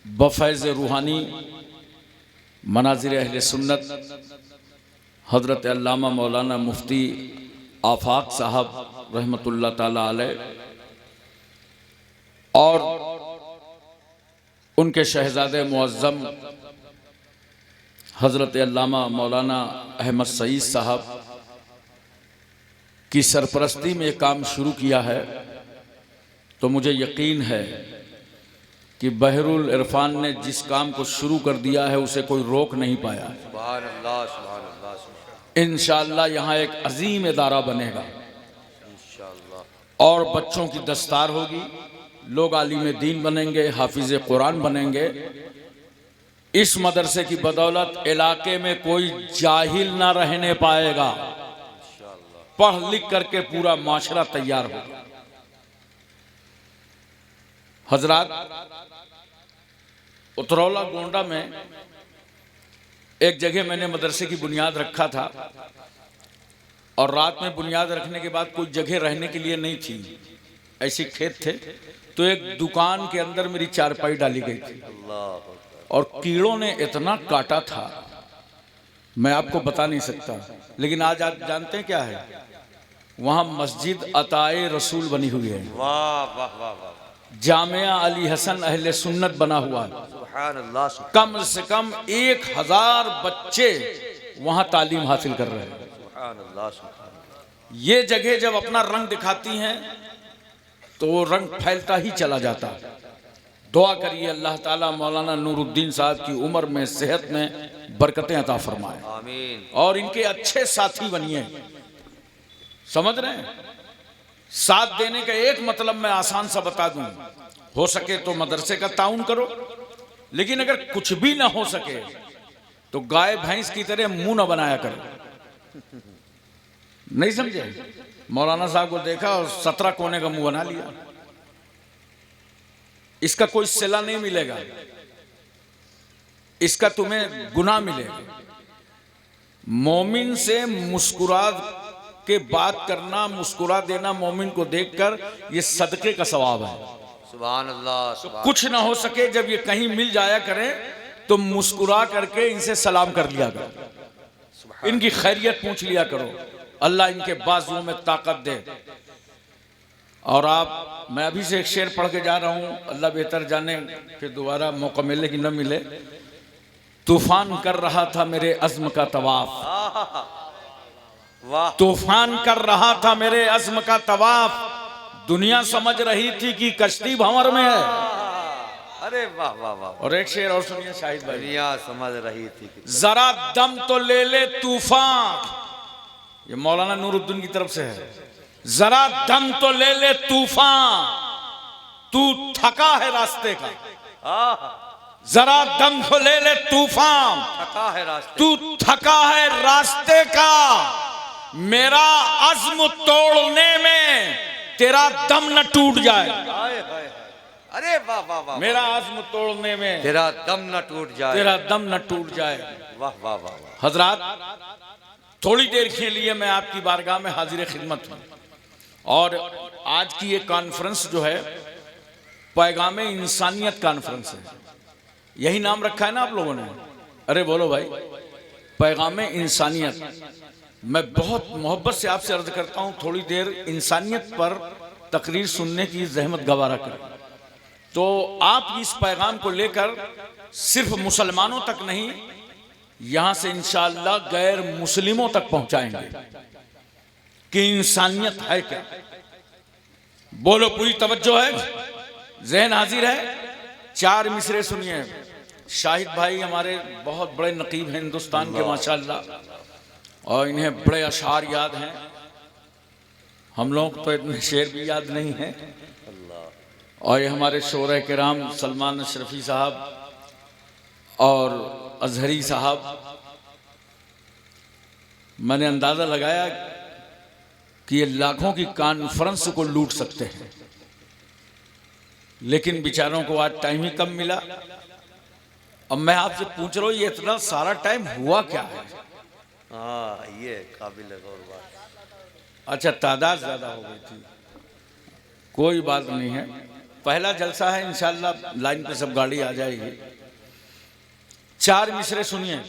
बफ़ैज़ रूहानी मनाज़िर अहले सुन्नत हज़रत अल्लामा मौलाना मुफ्ती आफाक साहब रहमतुल्लाह ताला अलैह और उनके शहज़ादे मुअज़्ज़म हज़रत अल्लामा मौलाना अहमद सईद साहब की सरपरस्ती में काम शुरू किया है, तो मुझे यकीन है कि बहरुल इरफान ने जिस काम को शुरू कर दिया है उसे कोई रोक नहीं पाया। सुभान अल्लाह, सुभान अल्लाह, सुभान इंशाअल्लाह यहाँ एक अजीम इदारा बनेगा इंशाअल्लाह। और बच्चों की दस्तार होगी, लोग आलिम दीन बनेंगे, हाफिज कुरान बनेंगे। इस मदरसे की बदौलत इलाके में कोई जाहिल ना रहने पाएगा, पढ़ लिख करके पूरा माशरा तैयार होगा। हजरात, उतरौला गोंडा में एक जगह मैंने मदरसे की बुनियाद रखा था और रात में बुनियाद रखने के बाद कोई जगह रहने के लिए नहीं थी, ऐसे खेत थे, तो एक दुकान के अंदर मेरी चारपाई डाली गई थी और कीड़ों ने इतना काटा था मैं आपको बता नहीं सकता। लेकिन आज आप जानते हैं क्या है, वहां मस्जिद अताए रसूल बनी हुई है, वाह वाह वाह वाह, जामिया अली हसन अहले सुन्नत बना हुआ है। सुभान अल्लाह, कम से कम 1000 बच्चे वहां तालीम हासिल कर रहे हैं। सुभान अल्लाह, सुभान अल्लाह। ये जगह जब अपना रंग दिखाती हैं तो वो रंग फैलता ही चला जाता है। दुआ करिए अल्लाह ताला मौलाना नूरुद्दीन साहब की उम्र में, सेहत में बरकतें अता फरमाए आमीन। और इनके अच्छे साथी बनिए। समझ रहे हैं, साथ देने का एक मतलब मैं आसान सा बता दूं, हो सके तो मदरसे का ताउन करो, लेकिन अगर कुछ भी ना हो सके तो गाय भैंस की तरह मुंह ना बनाया करो। नहीं समझे? मौलाना साहब को देखा और 17 कोने का मुंह बना लिया, इसका कोई सिला नहीं मिलेगा, इसका तुम्हें गुनाह मिलेगा। मोमिन से मुस्कुरा के बात करना, मुस्कुरा देना मोमिन को देखकर, ये सदके का सवाब है। सुभान अल्लाह, सुभान कुछ ना हो सके जब ये कहीं मिल जाया करें तो मुस्कुरा करके इनसे सलाम कर लिया करो, इनकी खैरियत पूछ लिया करो, अल्लाह इनके बाजुओं में ताकत दे। और आप, मैं अभी से एक शेर पढ़ के जा रहा हूं, अल्लाह बेहतर जाने फिर दोबारा मौका मिले कि न मिले। तूफान कर रहा था मेरे अज़्म का तवाफ, वाह, तूफान कर रहा था मेरे अज़्म का तवाफ, दुनिया समझ रही थी कि कश्ती भंवर में है। अरे वाह वाह वाह। और एक शेर और सुनिए शाहिद भाई, दुनिया समझ रही थी कि जरा दम तो ले ले तूफान, ये मौलाना नूरुद्दीन की तरफ से है। जरा दम तो ले ले तूफान, तू थका है रास्ते का, जरा दम तो ले ले तूफान, थका है रास्ते, तू थका है रास्ते का, मेरा अज़्म तोड़ने में तेरा दम न टूट जाए। हाय हाय, अरे वाह वाह वाह, मेरा अज़्म तोड़ने में तेरा दम न टूट जाए, तेरा दम न टूट जाए। वाह वाह वाह वाह। हजरात, थोड़ी देर के लिए मैं आपकी बारगाह में हाजिर खिदमत हूँ और आज की ये कॉन्फ्रेंस जो है पैगाम इंसानियत कॉन्फ्रेंस है, यही नाम रखा है ना आप लोगों ने? अरे बोलो भाई, पैगाम इंसानियत। मैं बहुत मोहब्बत से आपसे अर्ज करता हूँ, थोड़ी देर इंसानियत पर तकरीर सुनने की जहमत गवारा करें। तो आप इस पैगाम को लेकर सिर्फ मुसलमानों तक नहीं, यहां से इंशाअल्लाह गैर मुस्लिमों तक पहुंचाएंगे कि इंसानियत है क्या। बोलो, पूरी तवज्जो है, जहन हाजिर है? 4 मिसरे सुनिए। शाहिद भाई हमारे बहुत बड़े नकीब हैं हिंदुस्तान के माशाअल्लाह, और इन्हें बड़े अशार याद हैं, हम लोग तो इतने शेर भी याद नहीं है। और ये हमारे शोरे किराम सलमान अशरफी साहब और अजहरी साहब, मैंने अंदाजा लगाया कि ये लाखों की कॉन्फ्रेंस को लूट सकते हैं, लेकिन बेचारों को आज टाइम ही कम मिला। अब मैं आपसे पूछ रहा हूं, ये इतना सारा टाइम हुआ क्या है? हाँ, ये काबिल गौर बात। अच्छा, तादाद ज्यादा हो गई थी, कोई बात नहीं है, पहला जलसा है, इंशाल्लाह लाइन पे सब गाड़ी आ जाएगी। 4 मिसरे सुनिए।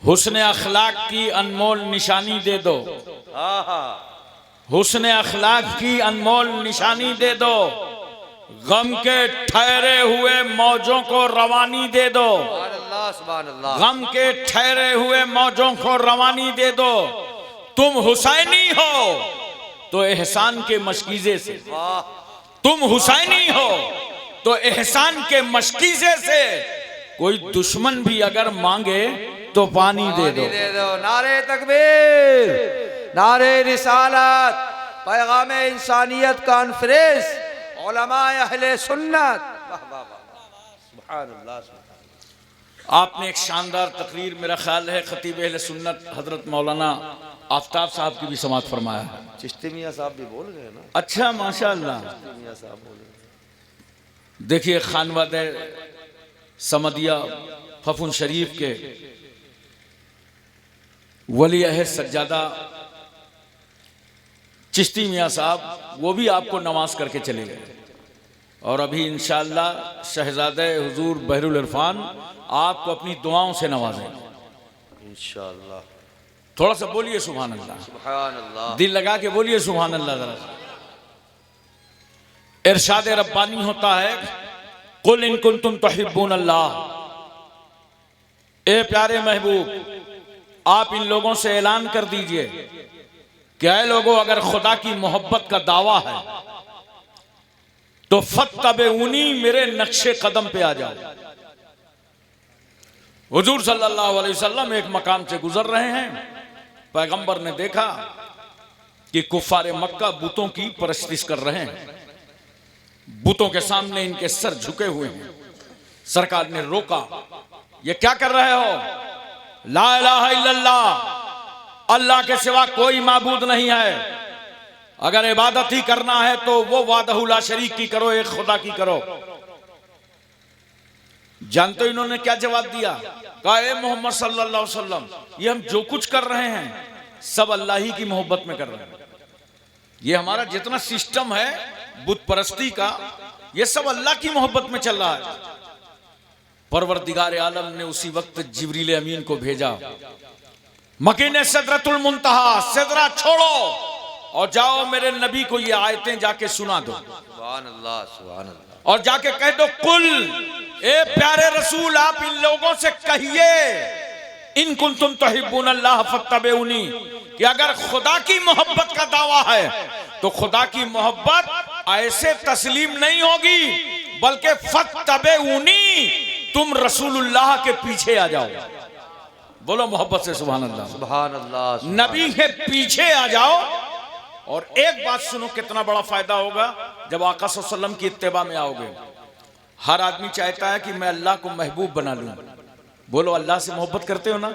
हुस्न अखलाक की अनमोल निशानी दे दो, हुस्न अखलाक की अनमोल निशानी दे दो, गम के ठहरे हुए मौजों को रवानी दे दो, गम के ठहरे हुए मौजों को रवानी दे दो। तुम हुसैनी हो तो एहसान के मशकीजे से, तुम हुसैनी हो तो एहसान के मशकीजे से, कोई दुश्मन भी अगर मांगे तो पानी दे दो। नारे तकबीर, नारे रिसालत, पैगाम इंसानियत कॉन्फ्रेंस, उलमाए अहले सुन्नत। सुभान अल्लाह। आपने एक शानदार तकरीर, मेरा ख्याल है खतीब अहले सुन्नत हजरत मौलाना आफ्ताब साहब की भी समाअत फरमाया है। चिश्ती मियां साहब भी बोल गए ना। अच्छा, माशाअल्लाह। चिश्ती मियां साहब बोल गए। देखिए खानवादे समदिया फफून शरीफ के वली अहद सज्जादा चिश्ती मियां साहब, वो भी आपको नवाज करके चले गए। और अभी इंशाअल्लाह शहजादे हुजूर बहरुल इरफान आपको अपनी दुआओं से नवाजेंगे इंशाअल्लाह। थोड़ा सा बोलिए सुभान अल्लाह, सुभान अल्लाह, दिल लगा के बोलिए सुभान अल्लाह। जरा इरशाद रब्बानी होता है, कुल इन कुंतुम तुहिब्बून अल्लाह, ए प्यारे महबूब आप इन लोगों से ऐलान कर दीजिए कि ऐ लोगों, अगर खुदा की मोहब्बत का दावा है तो फत्तबिऊनी, मेरे नक्शे कदम पे आ जाओ। हुजूर सल्लल्लाहु अलैहि वसल्लम एक मकाम से गुजर रहे हैं, पैगंबर ने देखा कि कुफारे मक्का बुतों की परस्तिश कर रहे हैं, बुतों के सामने इनके सर झुके हुए हैं। सरकार ने रोका, ये क्या कर रहे हो? ला इलाहा इल्लल्लाह, अल्लाह के सिवा कोई माबूद नहीं है, अगर इबादत ही करना है तो वो वादहु ला शरीक की करो, एक खुदा की करो। जानते हो इन्होंने क्या जवाब दिया? कहा, ए मोहम्मद सल्लल्लाहु अलैहि वसल्लम, ये हम जो कुछ कर रहे हैं सब अल्लाह ही की मोहब्बत में कर रहे हैं। ये हमारा जितना सिस्टम है बुत परस्ती का, ये सब अल्लाह की मोहब्बत में चल रहा है। परवरदिगार आलम ने उसी वक्त जिब्रील अमीन को भेजा, मकीने सिदरतुल मुंतहा, सिदरा छोड़ो और जाओ मेरे नबी को ये आयतें जाके सुना दो। सुभान अल्लाह, सुभान अल्लाह। और जाके कह दो, कुल, ए प्यारे रसूल आप इन लोगों से कहिए, इन कुंतुम तुहिब्बून अल्लाह फत्तबिऊनी, कि अगर खुदा की मोहब्बत का दावा है तो खुदा की मोहब्बत ऐसे तस्लीम नहीं होगी, बल्कि फत्तबिऊनी, तुम रसूलुल्लाह के पीछे आ जाओ। बोलो मोहब्बत से सुभान अल्लाह। सुभान अल्लाह। नबी के पीछे आ जाओ। और एक बात सुनो, कितना बड़ा फायदा होगा जब आका सल्लल्लाहु अलैहि वसल्लम की इत्तिबा में आओगे। हर आदमी चाहता है कि मैं अल्लाह को महबूब बना लूं। बोलो, अल्लाह से मोहब्बत करते हो ना?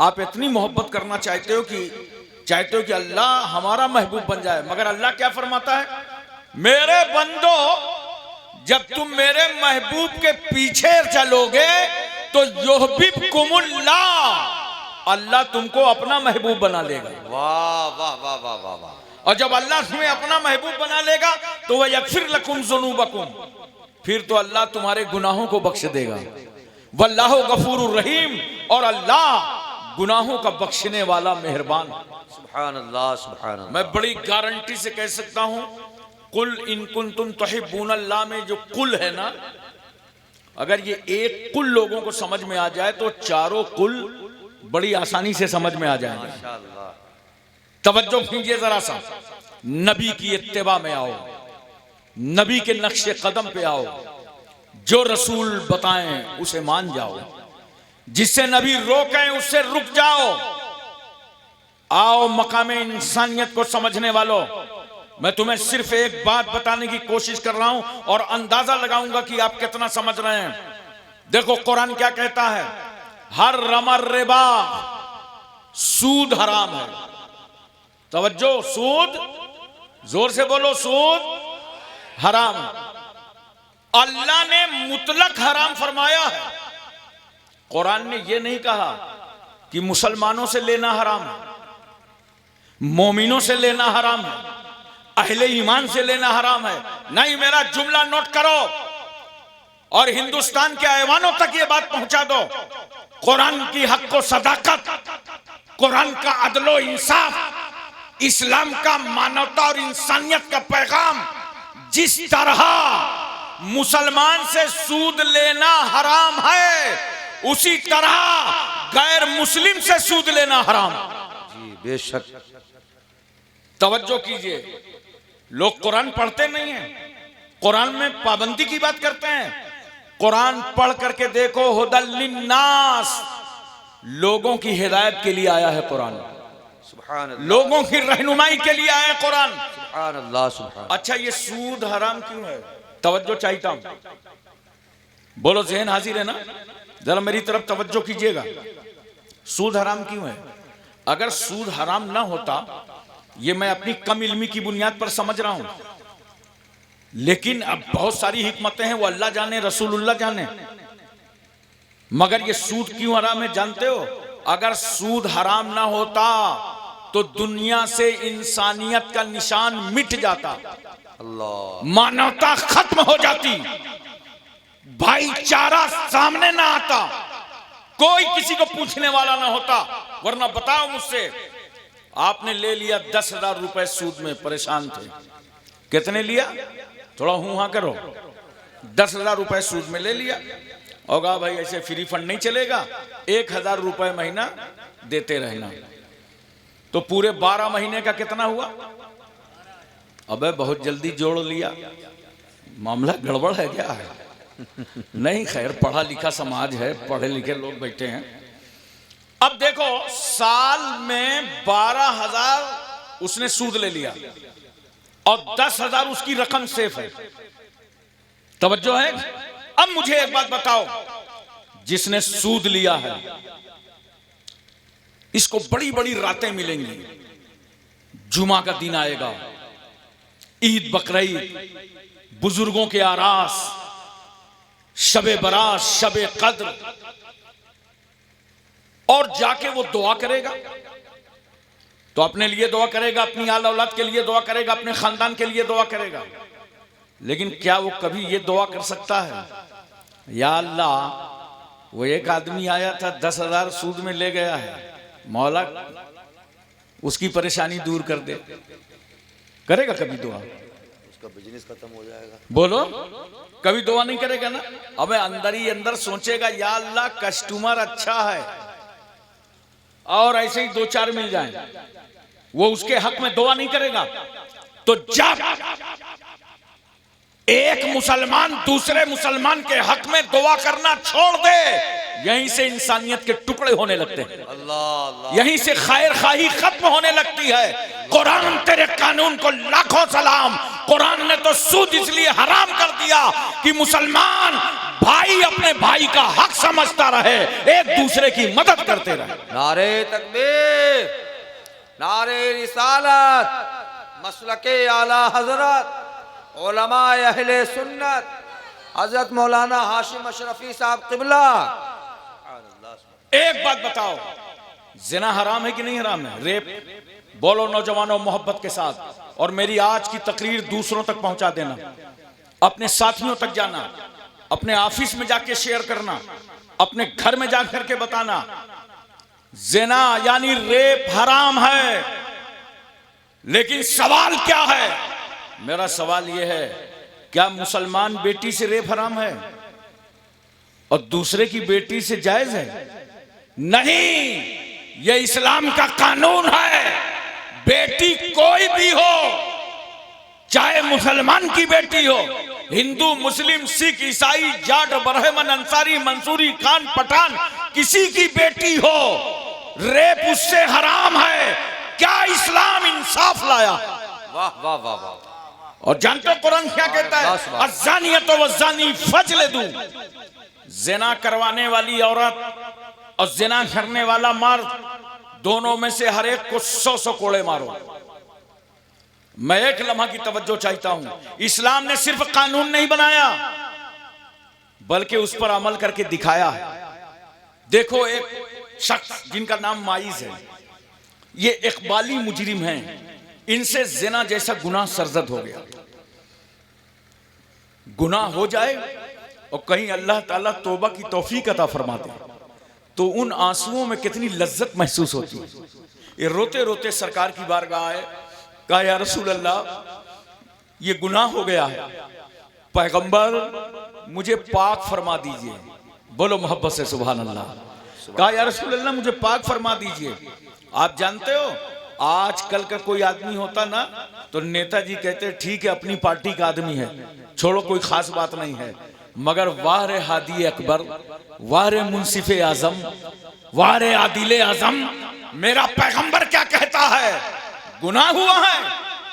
आप इतनी मोहब्बत करना चाहते हो कि अल्लाह हमारा महबूब बन जाए। मगर अल्लाह क्या फरमाता है? मेरे बंदो, जब तुम मेरे महबूब के पीछे चलोगे तो युहब्बिबकुमुल्लाह, अल्लाह तुमको अपना महबूब बना लेगा। वाह वाह वाह वाह वाह वाह। और जब अल्लाह तुम्हें अपना महबूब बना लेगा तो वह यगफिर लकुम ज़ुनूबकुम, फिर तो अल्लाह तुम्हारे गुनाहों को बख्श देगा। वल्लाहु गफूरुर रहीम, और अल्लाह गुनाहों का बख्शने वाला मेहरबान। सुभान अल्लाह, सुभान अल्लाह। मैं बड़ी गारंटी से कह सकता हूं, कुल इन कुंतुम तुहिब्बून अल्लाह में जो कुल है ना, अगर ये एक कुल लोगों को समझ में आ जाए तो चारों कुल बड़ी आसानी से समझ में आ जाएंगे। माशाअल्लाह। तवज्जो कीजिए जरा सा, नबी की इत्तिबा में आओ, नबी के नक्शे कदम पे आओ, जो रसूल बताएं उसे मान जाओ, जिससे नबी रोकें उससे रुक जाओ। आओ मकामे इंसानियत को समझने वालों, मैं तुम्हें सिर्फ एक बात बताने की कोशिश कर रहा हूं और अंदाजा लगाऊंगा कि आप कितना समझ रहे हैं। देखो कुरान क्या कहता है, हर रमर रिबा, सूद हराम है। तवज्जो, सूद, जोर से बोलो, सूद हराम। अल्लाह ने मुतलक हराम फरमाया है। कुरान ने यह नहीं कहा कि मुसलमानों से लेना हराम है, मोमिनों से लेना हराम है, अहले ईमान से लेना हराम है। नहीं, मेरा जुमला नोट करो और हिंदुस्तान के ऐवानों तक ये बात पहुंचा दो। कुरान की हक व सदाकत, कुरान का अदलो इंसाफ, इस्लाम का मानवता और इंसानियत का पैगाम जिस तरह मुसलमान से सूद लेना हराम है, उसी तरह गैर मुस्लिम से सूद लेना हराम। जी बेशक। तवज्जो कीजिए, लोग कुरान पढ़ते नहीं हैं, कुरान में पाबंदी की बात करते हैं। कुरान पढ़ करके देखो, हुदल लिन्नास, लोगों की हिदायत के लिए आया है कुरान, सुभान अल्लाह, लोगों की रहनुमाई के लिए आया है कुरान। सुभान अल्लाह, सुभान। अच्छा, ये सूद हराम क्यों है? तवज्जो चाहता हूं, बोलो, ज़हन हाजिर है ना? जरा मेरी तरफ तवज्जो कीजिएगा। सूद हराम क्यों है? अगर सूद हराम ना होता, ये मैं अपनी कम इल्मी की बुनियाद पर समझ रहा हूं, लेकिन अब बहुत सारी हिकमतें हैं, वो अल्लाह जाने, रसूलुल्लाह जाने। मगर ये सूद क्यों हराम है जानते हो? अगर सूद हराम ना होता तो दुनिया से इंसानियत का निशान मिट जाता, अल्लाह, मानवता खत्म हो जाती, भाईचारा सामने ना आता, कोई किसी को पूछने वाला ना होता। वरना बताओ मुझसे, आपने ले लिया 10,000 रुपए सूद में, परेशान थे, कितने लिया? थोड़ा हूं हाँ करो। 10,000 रुपए सूद में ले लिया, होगा भाई ऐसे फ्री फंड नहीं चलेगा, 1,000 रुपए महीना देते रहना, तो पूरे 12 महीने का कितना हुआ? अबे बहुत जल्दी जोड़ लिया, मामला गड़बड़ है क्या है? नहीं, खैर पढ़ा लिखा समाज है, पढ़े लिखे लोग बैठे हैं। अब देखो, साल में 12,000 उसने सूद ले लिया और 10,000 उसकी रकम सेफ है। तवज्जो है? अब मुझे एक बात बताओ, जिसने सूद लिया है इसको बड़ी बड़ी रातें मिलेंगी, जुमा का दिन आएगा, ईद बकरीद, बुजुर्गों के आरास, शबे बरात, शबे कद्र, और जाके वो दुआ करेगा, तो अपने लिए दुआ करेगा, अपनी आल औलाद के लिए दुआ करेगा, अपने खानदान के लिए दुआ करेगा। लेकिन क्या वो कभी ये दुआ कर सकता है, या अल्लाह वो एक आदमी आया था 10,000 सूद में ले गया है, मौला उसकी परेशानी दूर कर दे? करेगा कभी दुआ? उसका बिजनेस खत्म हो जाएगा। बोलो, कभी दुआ नहीं करेगा ना? अबे अंदर ही अंदर सोचेगा, या अल्लाह कस्टमर अच्छा है और ऐसे ही 2-4 मिल जाए, वो उसके हक में दुआ नहीं करेगा। तो जब एक मुसलमान दूसरे मुसलमान के हक में दुआ करना छोड़ दे, यहीं से इंसानियत के टुकड़े होने लगते हैं, अल्लाह अल्लाह, यहीं से खैर खाही खत्म होने लगती है। कुरान तेरे कानून को लाखों सलाम। कुरान ने तो सूद इसलिए हराम कर दिया कि मुसलमान भाई अपने भाई का हक समझता रहे, एक दूसरे की मदद करते रहे। नारे तकबीर, नारे रिसालत, मसलके आला हजरत, उलमाए अहले सुन्नत, हजरत मौलाना हाशिम अशरफी साहब किबला। एक बात बताओ, जिना हराम है कि नहीं हराम है? रेप, बोलो नौजवानों मोहब्बत के साथ, और मेरी आज की तकरीर दूसरों तक पहुंचा देना, अपने साथियों तक जाना, अपने ऑफिस में जाके शेयर करना, अपने घर में जाकर के बताना, जिना यानी रेप हराम है। लेकिन सवाल क्या है? मेरा सवाल यह है, क्या मुसलमान बेटी से रेप हराम है और दूसरे की बेटी से जायज है? नहीं, यह इस्लाम का कानून है। बेटी कोई भी हो, चाहे मुसलमान की बेटी हो, हिंदू, मुस्लिम, सिख, ईसाई, जाट, बरहमन, अंसारी, मंसूरी, खान, पठान, किसी की बेटी हो, रेप उससे हराम है। क्या इस्लाम इंसाफ लाया? वाह वाह वाह वाह। और जानते हो कुरान क्या कहता है? अज़्ज़ानियत वज़्ज़ानी फ़ज्लिदू, ज़िना करवाने वाली औरत और ज़िना करने वाला मर्द, दोनों में से हर एक को 100 कोड़े मारो। मैं एक लम्हा की तवज्जो चाहता हूं, इस्लाम ने सिर्फ कानून नहीं बनाया बल्कि उस पर अमल करके दिखाया है। देखो, एक शख्स जिनका नाम माइज है, ये इकबाली मुजरिम हैं, इनसे जिना जैसा गुनाह सरजद हो गया। गुनाह हो जाए और कहीं अल्लाह ताला तौबा की तौफीक अता फरमा दे तो उन आंसुओं में कितनी लज्जत महसूस होती है। ये रोते रोते सरकार की बारगाह आए, कहा या रसूल अल्लाह ये गुनाह हो गया है, पैगंबर मुझे पाक फरमा दीजिए। बोलो मोहब्बत से सुभान अल्लाह। कहा या रसूल अल्लाह मुझे पाक फरमा दीजिए। आप जानते हो आजकल का कोई आदमी होता ना तो नेताजी कहते ठीक है अपनी पार्टी का आदमी है, छोड़ो कोई खास बात नहीं है, मगर वाह रे हादी अकबर, वाह रे मुंसिफ आजम, वाह रे आदिल आजम, मेरा पैगंबर क्या कहता है, गुनाह हुआ है,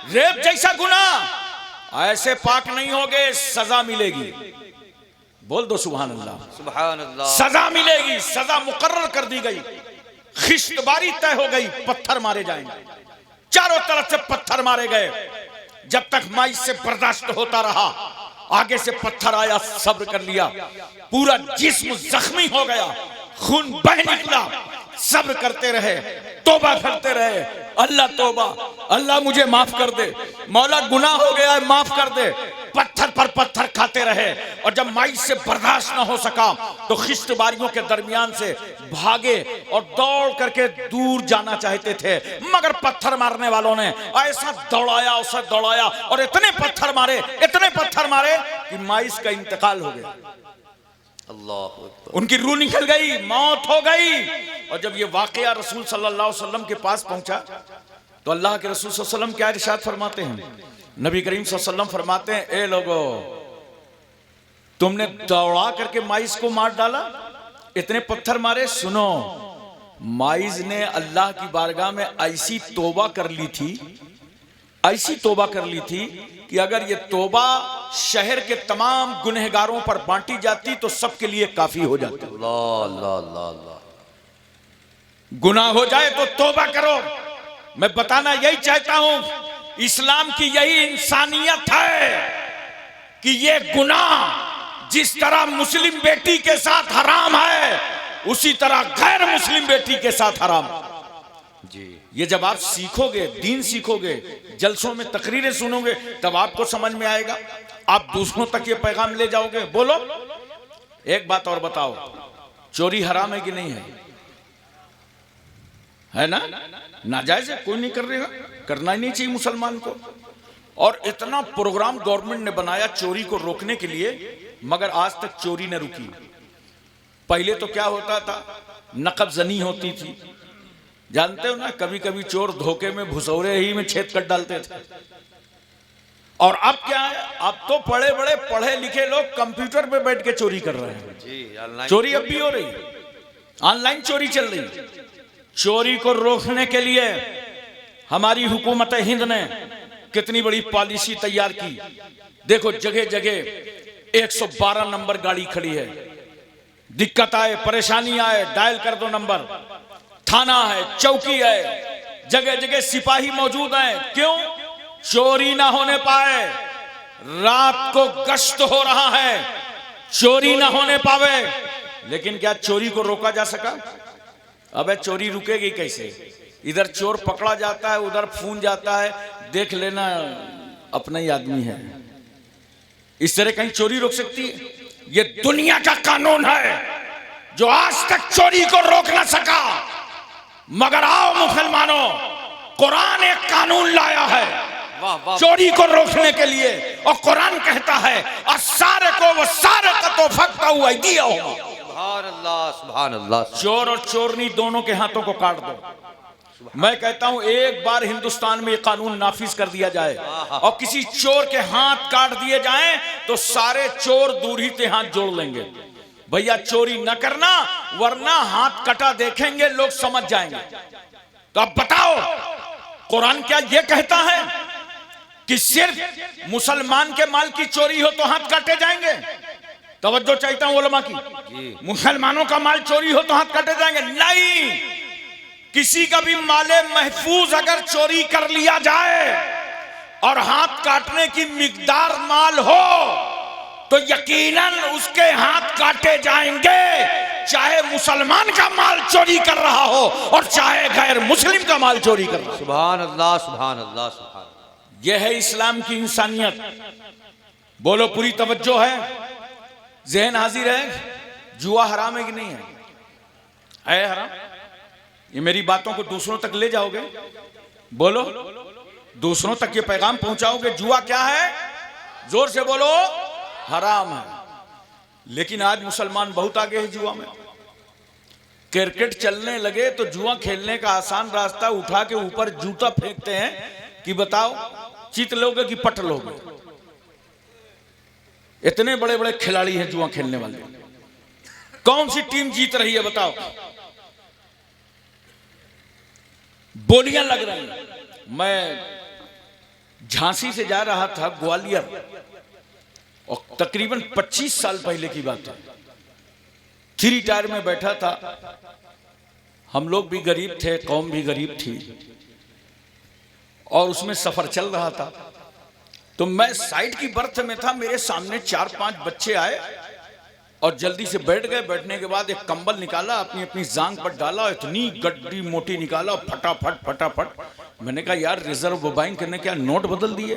रेप जैसा गुनाह, ऐसे पाक नहीं होगे, सजा मिलेगी। बोल दो सुभान अल्लाह। सुभान अल्लाह। सजा मिलेगी, सजा मुकर्रर कर दी गई, खिश्तबारी तय हो गई, पत्थर मारे जाएंगे, चारों तरफ से पत्थर मारे गए। जब तक माई से बर्दाश्त होता रहा, आगे से पत्थर आया, सब्र कर लिया, पूरा जिस्म जख्मी हो गया, खून बह निकला, सब्र करते रहे, तौबा करते रहे, अल्लाह तौबा, अल्लाह मुझे माफ कर दे, मौला गुनाह हो गया है माफ कर दे, पत्थर पर पत्थर खाते रहे। और जब माई से बर्दाश्त ना हो सका तो खिश्तबारियों के दरमियान से भागे और दौड़ करके दूर जाना चाहते थे, मगर पत्थर मारने वालों ने ऐसा दौड़ाया, उसे दौड़ाया और इतने पत्थर मारे कि माइस का इंतकाल हो गया। अल्लाह, उनकी रूह निकल गई, मौत हो गई। और जब ये वाकया रसूल सल्लल्लाहु अलैहि वसल्लम के पास पहुंचा तो अल्लाह के रसूल सल्लल्लाहु अलैहि वसल्लम क्या इरशाद फरमाते हैं? नबी करीम सल्लल्लाहु अलैहि वसल्लम फरमाते हैं, ए लोगो तुमने दौड़ा करके माइस को मार डाला, इतने पत्थर मारे। सुनो, माइस ने अल्लाह की बारगाह में ऐसी तौबा कर ली थी कि अगर ये तौबा शहर के तमाम गुनहगारों पर बांटी जाती तो सबके लिए काफी हो जाती। अल्लाह अल्लाह अल्लाह अल्लाह। गुनाह हो जाए तो तौबा करो। मैं बताना यही चाहता हूं, इस्लाम की यही इंसानियत है कि ये गुनाह जिस तरह मुस्लिम बेटी के साथ हराम है उसी तरह गैर मुस्लिम बेटी के साथ हराम जी। ये जब आप सीखोगे, दीन सीखोगे, जलसों में तकरीरें सुनोगे, तब आपको समझ में आएगा, आप दूसरों तक ये पैगाम ले जाओगे। बोलो, एक बात और बताओ, चोरी हराम है कि नहीं है ना? नाजायज है, कोई नहीं कर रहा, करना ही नहीं चाहिए मुसलमान को। और इतना प्रोग्राम गवर्नमेंट ने बनाया चोरी को रोकने के लिए, मगर आज तक चोरी न रुकी। पहले तो क्या होता था, नकबजनी होती थी, जानते हो ना, कभी कभी चोर धोखे में भुसौरे ही में छेद कर डालते थे। और अब क्या है, अब तो बड़े बड़े पढ़े लिखे लोग कंप्यूटर पे बैठ के चोरी कर रहे हैं जी। चोरी अब भी हो रही है, ऑनलाइन चोरी चल रही है। चोरी को रोकने के लिए हमारी हुकूमत हिंद ने कितनी बड़ी पॉलिसी तैयार की। देखो, जगह जगह 112 नंबर गाड़ी खड़ी है, दिक्कत आए, परेशानी आए, डायल कर दो नंबर। थाना है, चौकी है, जगह जगह सिपाही मौजूद हैं। क्यों? चोरी ना होने पाए। रात को गश्त हो रहा है, चोरी ना होने पावे। लेकिन क्या चोरी को रोका जा सका? अबे चोरी रुकेगी कैसे? इधर चोर पकड़ा जाता है, उधर फोन जाता है, देख लेना अपना ही आदमी है। इस तरह कहीं चोरी रोक सकती है? ये दुनिया का कानून है जो आज तक चोरी को रोक ना सका। मगर आओ मुसलमानों, कुरान एक कानून लाया है वाह वाह। चोरी को रोकने के लिए, और कुरान कहता है असारे को वो सारे का तो फक्ता हुआ दिया होगा। सुभान अल्लाह सुभान अल्लाह। चोर और चोरनी दोनों के हाथों को काट दो। मैं कहता हूं एक बार हिंदुस्तान में ये कानून नाफिज कर दिया जाए और किसी चोर के हाथ काट दिए जाएं तो सारे चोर दूर ही से हाथ जोड़ लेंगे। भैया चोरी न करना, वरना हाथ कटा देखेंगे लोग समझ जाएंगे। तो अब बताओ, कुरान क्या ये कहता है कि सिर्फ मुसलमान के माल की चोरी हो तो हाथ काटे जाएंगे? तवज्जो चाहता हूं उलमा की। मुसलमानों का माल चोरी हो तो हाथ काटे जाएंगे? नहीं, किसी का भी माले महफूज अगर चोरी कर लिया जाए और हाथ काटने की मिकदार माल हो तो यकीनन उसके हाथ काटे जाएंगे। चाहे मुसलमान का माल चोरी कर रहा हो और चाहे गैर मुस्लिम का माल चोरी कर रहा हो। सुभान अल्लाह सुभान अल्लाह सुभान अल्लाह। यह है इस्लाम की इंसानियत। बोलो पूरी तवज्जो है, जहन हाजिर है। जुआ हराम है कि नहीं है हराम? ये मेरी बातों को दूसरों तक ले जाओगे? बोलो, दूसरों तक ये पैगाम पहुंचाओगे? जुआ क्या है? जोर से बोलो, हराम है। लेकिन आज मुसलमान बहुत आगे है जुआ में। क्रिकेट चलने लगे तो जुआ खेलने का आसान रास्ता उठा के ऊपर जूता फेंकते हैं कि बताओ जीत लोगे कि पट लोगे। इतने बड़े बड़े खिलाड़ी हैं जुआ खेलने वाले, कौन सी टीम जीत रही है बताओ? बोलियां लग रही हैं। मैं झांसी से जा रहा था ग्वालियर, और तकरीबन 25 साल पहले की बात है। 3 टायर में बैठा था, हम लोग भी गरीब थे, कौम भी गरीब थी, और उसमें सफर चल रहा था। तो मैं साइड की बर्थ में था, मेरे सामने 4-5 बच्चे आए और जल्दी से बैठ गए। बैठने के बाद एक कंबल निकाला, अपनी अपनी जांग पर डाला, इतनी गड्डी मोटी निकाला, फटाफट फटाफट। मैंने कहा यार रिजर्व बैंक ने क्या नोट बदल दिए?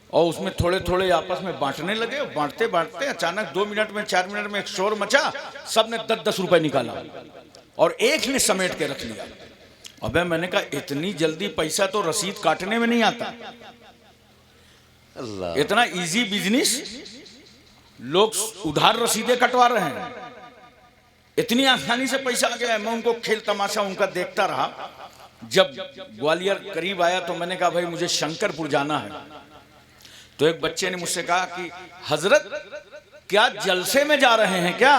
और उसमें थोड़े थोड़े आपस में बांटने लगे। बांटते बांटते अचानक 2 मिनट में 4 मिनट में एक शोर मचा, सबने 10-10 रुपए निकाला और एक ने समेट के रख लिया। अबे मैंने कहा इतनी जल्दी पैसा तो रसीद काटने में नहीं आता। अल्लाह, इतना इजी बिजनेस, लोग उधार रसीदें कटवा रहे हैं, इतनी आसानी से पैसा आ गया। मैं उनको खेल तमाशा उनका देखता रहा। जब ग्वालियर करीब आया तो मैंने कहा भाई मुझे शंकरपुर जाना है। तो एक बच्चे ने मुझसे कहा कि हजरत क्या जलसे में जा रहे हैं क्या?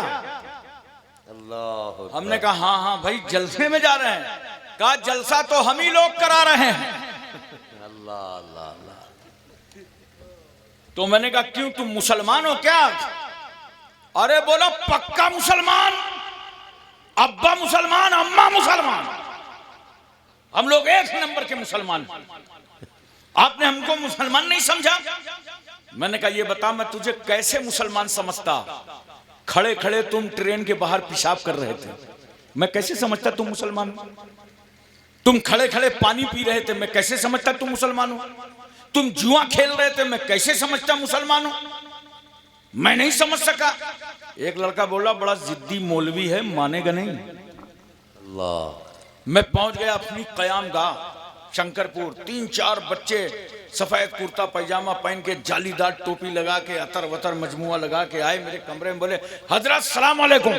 अल्लाह। हमने कहा हाँ हाँ भाई जलसे में जा रहे हैं। कहा जलसा तो हम ही लोग करा रहे हैं। अल्लाह अल्लाह अल्लाह। तो मैंने कहा क्यों, तुम मुसलमान हो क्या? अरे बोला पक्का मुसलमान, अब्बा मुसलमान, अम्मा मुसलमान, हम लोग 1 नंबर के मुसलमान। आपने हमको मुसलमान नहीं समझा? मैंने कहा ये बता मैं तुझे कैसे मुसलमान समझता? खड़े खड़े तुम ट्रेन के बाहर पेशाब कर रहे थे, मैं कैसे समझता तुम मुसलमान हो? तुम खड़े खड़े पानी पी रहे थे, मैं कैसे समझता तुम मुसलमान हो? तुम जुआ खेल रहे थे, मैं कैसे समझता मुसलमान हो? मैं नहीं समझ सका। एक लड़का बोला बड़ा जिद्दी मौलवी है, मानेगा नहीं। अल्लाह। मैं पहुंच गया अपनी कयाम गाह शंकरपुर। 3-4 बच्चे सफेद कुर्ता पैजामा पहन के, जालीदार टोपी लगा के, अतर वतर मजमुआ लगा के आए मेरे कमरे में। बोले हजरत सलाम अलैकुम।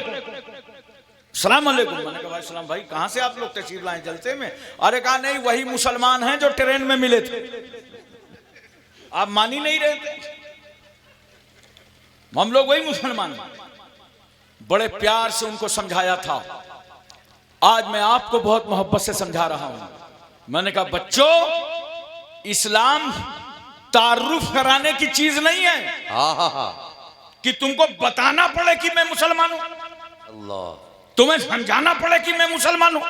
सलाम अलैकुम। मैंने कहा भाई सलाम। भाई कहां से आप लोग तशरीफ लाए जलसे में? अरे कहा नहीं वही मुसलमान हैं जो ट्रेन में मिले थे। आप मान ही नहीं रहे थे, हम लोग वही मुसलमान हैं। बड़े प्यार से उनको समझाया था। आज मैं आपको बहुत मोहब्बत से समझा रहा हूं। मैंने कहा बच्चों इस्लाम तारुफ कराने की चीज नहीं है कि तुमको बताना पड़े कि मैं मुसलमान हूं, अल्लाह, तुम्हें समझाना पड़े कि मैं मुसलमान हूं।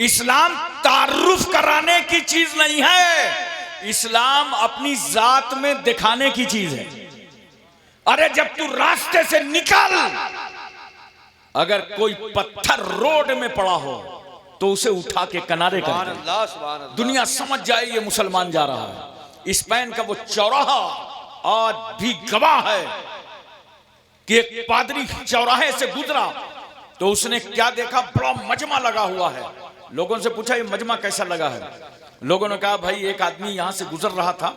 इस्लाम तारुफ कराने की चीज नहीं है, इस्लाम अपनी जात में दिखाने की चीज है। अरे जब तू रास्ते से निकल, अगर कोई पत्थर रोड में पड़ा हो तो उसे उठा के किनारे कर दे। दुनिया समझ जाए ये मुसलमान जा रहा है। स्पेन का वो चौराहा आज भी गवाह है कि एक पादरी चौराहे से गुजरा तो उसने क्या देखा, बड़ा मजमा लगा हुआ है। लोगों से पूछा ये मजमा कैसा लगा है? लोगों ने कहा भाई एक आदमी यहां से गुजर रहा था,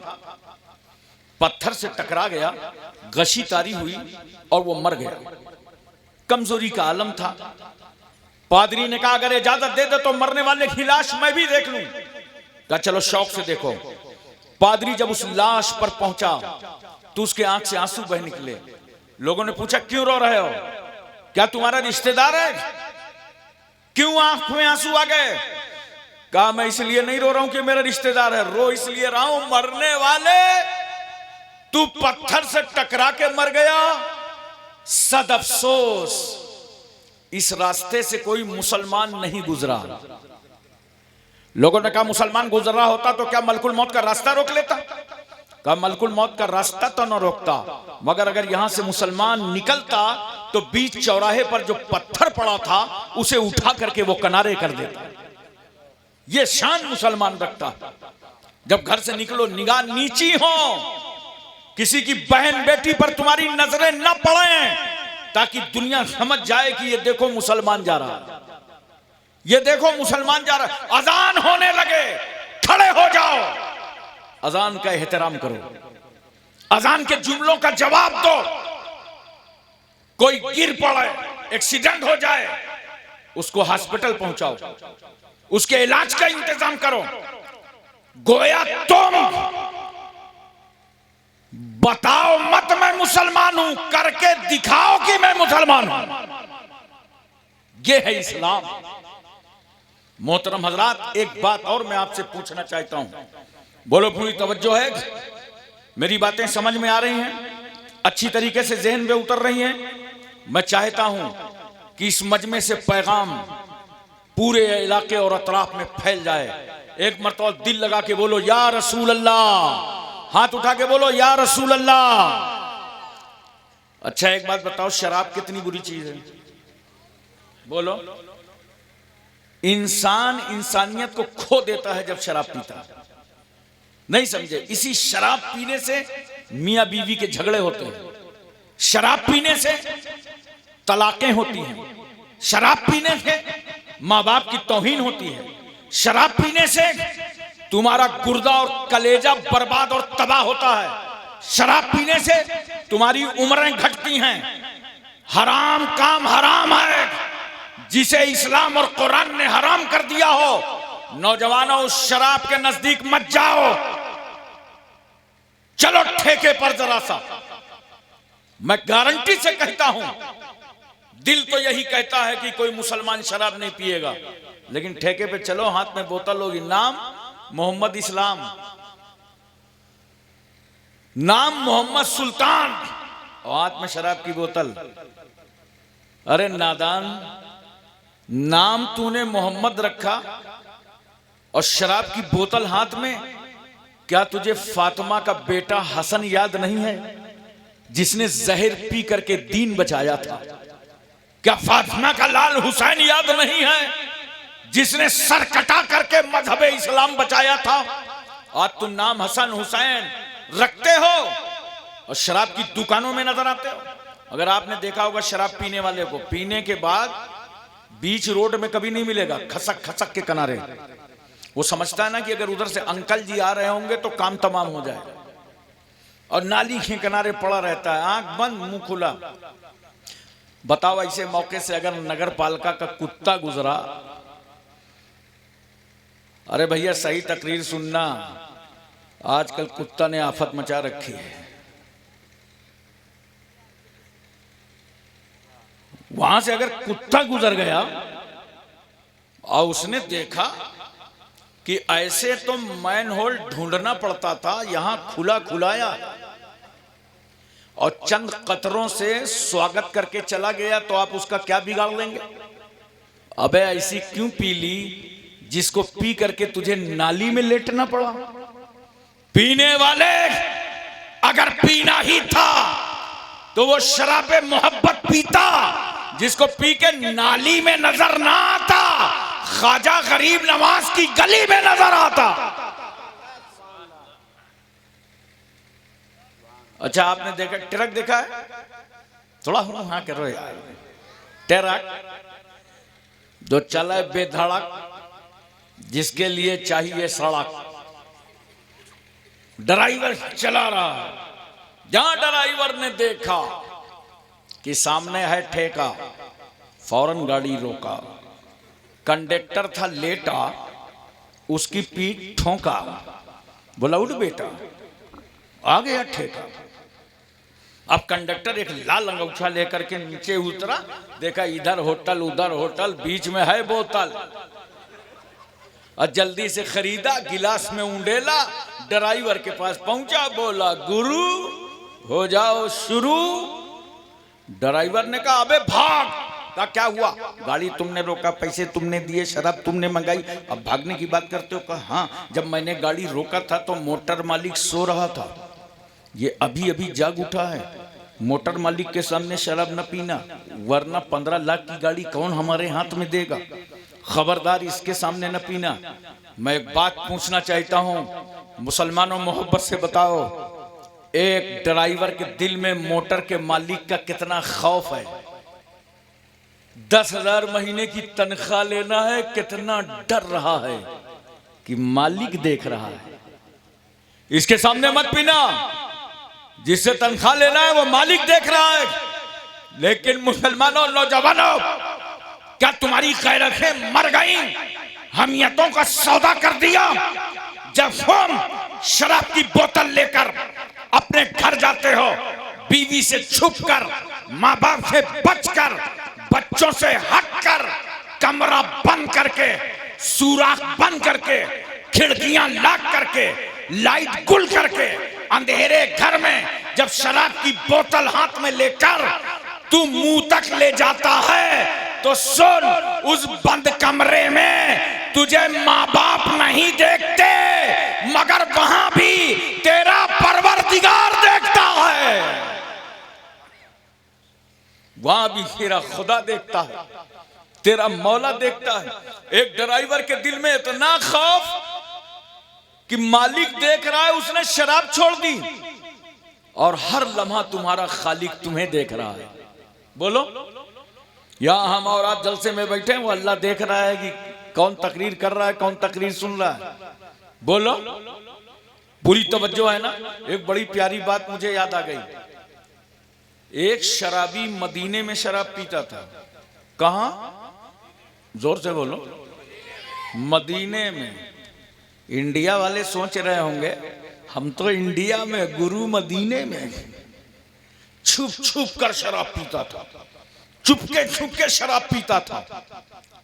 पत्थर से टकरा गया, गशी तारी हुई और वो मर गया। कमजोरी का आलम था। पादरी ने कहा अगर इजाजत दे दे तो मरने वाले की लाश मैं भी देख लूं। कहा चलो शौक से देखो। पादरी जब उस लाश पर पहुंचा तो उसके आंख से आंसू बह निकले। लोगों ने पूछा क्यों रो रहे हो, क्या तुम्हारा रिश्तेदार है? क्यों आंख में आंसू आ गए? कहा मैं इसलिए नहीं रो रहा हूं कि मेरा रिश्तेदार है, रो इसलिए रहा हूं मरने वाले तू पत्थर से टकरा के मर गया, सद अफसोस इस रास्ते से कोई मुसलमान नहीं गुजरा। लोगों ने कहा मुसलमान गुजर रहा होता तो क्या मलकुल मौत का रास्ता रोक लेता? कहा मलकुल मौत का रास्ता तो न रोकता, मगर अगर यहां से मुसलमान निकलता तो बीच चौराहे पर जो पत्थर पड़ा था उसे उठा करके वो किनारे कर देता। ये शान मुसलमान रखता। जब घर से निकलो निगाह नीची हो, किसी की बहन बेटी पर तुम्हारी नजरें न पड़े, ताकि दुनिया समझ जाए कि ये देखो मुसलमान जा रहा है, ये देखो मुसलमान जा रहा है। अजान होने लगे, खड़े हो जाओ, अजान का एहतराम करो, अजान के जुमलों का जवाब दो। कोई गिर पड़े, एक्सीडेंट हो जाए, उसको हॉस्पिटल पहुंचाओ, उसके इलाज का इंतजाम करो। गोया तुम बताओ मत मैं मुसलमान हूं, करके दिखाओ कि मैं मुसलमान हूं। यह है इस्लाम। मोहतरम हजरात, एक बात और मैं आपसे पूछना चाहता हूं, बोलो पूरी तवज्जो है, मेरी बातें समझ में आ रही हैं, अच्छी तरीके से जहन में उतर रही हैं। मैं चाहता हूं कि इस मजमे से पैगाम पूरे इलाके और अतराफ में फैल जाए। एक मरतबा दिल लगा के बोलो या रसूल अल्लाह, हाथ उठा के बोलो या रसूल अल्लाह। अच्छा एक बात बताओ, शराब कितनी बुरी चीज है? बोलो। इंसान इंसानियत को खो देता है जब शराब पीता है। नहीं समझे? इसी शराब पीने से मियां बीवी के झगड़े होते हैं, शराब पीने से तलाकें होती हैं, शराब पीने से माँ बाप की तौहीन होती है, शराब पीने से तुम्हारा गुर्दा और कलेजा बर्बाद और तबाह होता है, शराब पीने से तुम्हारी उम्रें घटती हैं। हराम काम हराम है, जिसे इस्लाम और कुरान ने हराम कर दिया हो। नौजवानों, उस शराब के नजदीक मत जाओ, चलो ठेके पर जरा सा। मैं गारंटी से कहता हूं, दिल तो यही कहता है कि कोई मुसलमान शराब नहीं पिएगा, लेकिन ठेके पे चलो, हाथ में बोतल होगी, नाम मोहम्मद इस्लाम, नाम मोहम्मद सुल्तान, और हाथ में शराब की बोतल। अरे नादान, नाम तूने मोहम्मद रखा और शराब की बोतल हाथ में। क्या तुझे फातिमा का बेटा हसन याद नहीं है, जिसने जहर पी करके दीन बचाया था? क्या फातिमा का लाल हुसैन याद नहीं है, जिसने सर कटा करके मजहब इस्लाम बचाया था? आज तुम नाम हसन हुसैन रखते हो और शराब की दुकानों में नजर आते हो। अगर आपने देखा होगा शराब पीने वाले को, पीने के बाद बीच रोड में कभी नहीं मिलेगा, खसक खसक के किनारे। वो समझता है ना कि अगर उधर से अंकल जी आ रहे होंगे तो काम तमाम हो जाएगा, और नाली के किनारे पड़ा रहता है, आंख बंद मुंह खुला। बताओ, ऐसे मौके से अगर नगर पालिका का कुत्ता गुजरा, अरे भैया सही तकरीर सुनना, आजकल कुत्ता ने आफत मचा रखी है। वहां से अगर कुत्ता गुजर गया और उसने देखा कि ऐसे तो मैन होल ढूंढना पड़ता था, यहां खुला खुलाया और चंद कतरों से स्वागत करके चला गया, तो आप उसका क्या बिगाड़ लेंगे? अबे ऐसी क्यों पी ली जिसको पी करके तुझे नाली में लेटना पड़ा? पीने वाले, अगर पीना ही था तो वो शराबे मोहब्बत पीता, जिसको पी के नाली में नजर ना आता, ख्वाजा गरीब नवाज की गली में नजर आता। अच्छा आपने देखा, ट्रक देखा है? थोड़ा हाँ करो यार। ट्रक जो चला बेधड़क, जिसके लिए चाहिए सड़क, ड्राइवर चला रहा है। जहां ड्राइवर ने देखा कि सामने है ठेका, फौरन गाड़ी रोका। कंडक्टर था लेटा, उसकी पीठ ठोंका, बोला उठ बेटा, आ गया ठेका। अब कंडक्टर एक लाल अंगूठा लेकर के नीचे उतरा, देखा इधर होटल उधर होटल, बीच में है बोतल, और जल्दी से खरीदा, गिलास में उंडेला, ड्राइवर के पास पहुंचा, बोला गुरु हो जाओ शुरू। ड्राइवर ने कहा अबे भाग। कहा क्या हुआ? गाड़ी तुमने रोका, पैसे तुमने दिए, शराब तुमने मंगाई, अब भागने की बात करते हो? कहा हाँ, जब मैंने गाड़ी रोका था तो मोटर मालिक सो रहा था, ये अभी अभी जाग उठा है, मोटर मालिक के सामने शराब न पीना, वरना 15 लाख की गाड़ी कौन हमारे हाथ में देगा। खबरदार इसके सामने न पीना। मैं एक बात पूछना चाहता हूँ, मुसलमानों मोहब्बत से बताओ, एक ड्राइवर के दिल में मोटर के मालिक का कितना खौफ है। 10,000 महीने की तनख्वाह लेना है, कितना डर रहा है कि मालिक देख रहा है। इसके सामने मत पीना, जिससे तनख्वाह लेना है वो मालिक देख रहा है। लेकिन मुसलमानों, नौजवानों, क्या तुम्हारी गैरतें मर गई? हमियतों का सौदा कर दिया। जब तुम शराब की बोतल लेकर अपने घर जाते हो, बीवी से छुपकर, माँ बाप से बचकर, बच्चों से हटकर, कमरा बंद करके, सुराख बंद करके, खिड़कियां लॉक करके, लाइट गुल करके, अंधेरे घर में जब शराब की बोतल हाथ में लेकर तू मुंह तक ले जाता है, तो सुन, उस बंद कमरे में तुझे माँ बाप नहीं देखते, मगर वहां भी तेरा परवरदिगार देखता है। वहां भी तेरा खुदा देखता है, तेरा मौला देखता है। एक ड्राइवर के दिल में इतना खौफ कि मालिक देख रहा है, उसने शराब छोड़ दी, और हर लम्हा तुम्हारा खालिक तुम्हें देख रहा है। बोलो, यहां हम और आप जलसे में बैठे हैं, वो अल्लाह देख रहा है कि कौन तकरीर कर रहा है, कौन तकरीर सुन रहा है। बोलो, पूरी तवज्जो है ना। एक बड़ी प्यारी बात मुझे याद आ गई। एक शराबी मदीने में शराब पीता था। कहां? जोर से बोलो। मदीने में। इंडिया वाले सोच रहे होंगे हम तो इंडिया में, गुरु मदीने में। छुप छुप कर शराब पीता था, चुपके शराब पीता था।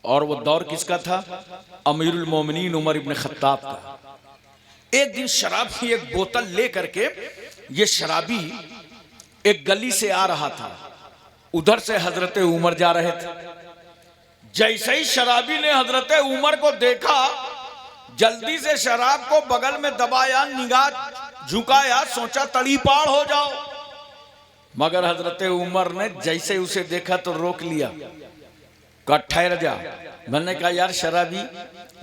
और वो दौर किसका था? अमीरुल मोमिनीन उमर इब्न खत्ताब का। एक दिन शराब की एक बोतल लेकर के ये शराबी एक गली से आ रहा था, उधर से हजरत उमर जा रहे थे। जैसे ही शराबी ने हजरत उमर को देखा, जल्दी से शराब को बगल में दबाया, निगाह झुकाया, सोचा तड़ी पार हो जाओ। मगर हजरत उमर ने जैसे उसे देखा तो रोक लिया, कहा ठहर जा। मैंने कहा यार शराबी,